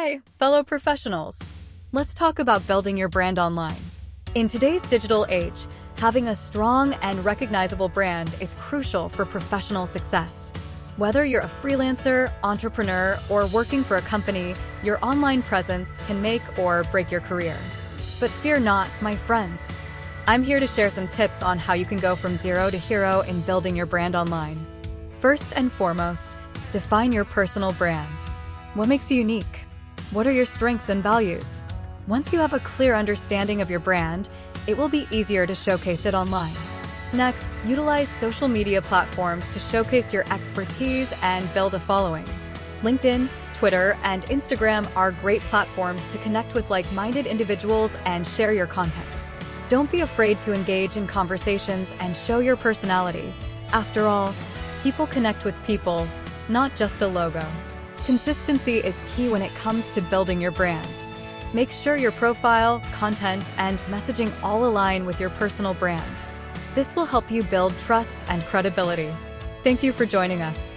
Hi, fellow professionals. Let's talk about building your brand online. In today's digital age, having a strong and recognizable brand is crucial for professional success. Whether you're a freelancer, entrepreneur, or working for a company, your online presence can make or break your career. But fear not, my friends. I'm here to share some tips on how you can go from zero to hero in building your brand online. First and foremost, define your personal brand. What makes you unique? What are your strengths and values? Once you have a clear understanding of your brand, it will be easier to showcase it online. Next, utilize social media platforms to showcase your expertise and build a following. LinkedIn, Twitter, and Instagram are great platforms to connect with like-minded individuals and share your content. Don't be afraid to engage in conversations and show your personality. After all, people connect with people, not just a logo. Consistency is key when it comes to building your brand. Make sure your profile, content, and messaging all align with your personal brand. This will help you build trust and credibility. Thank you for joining us.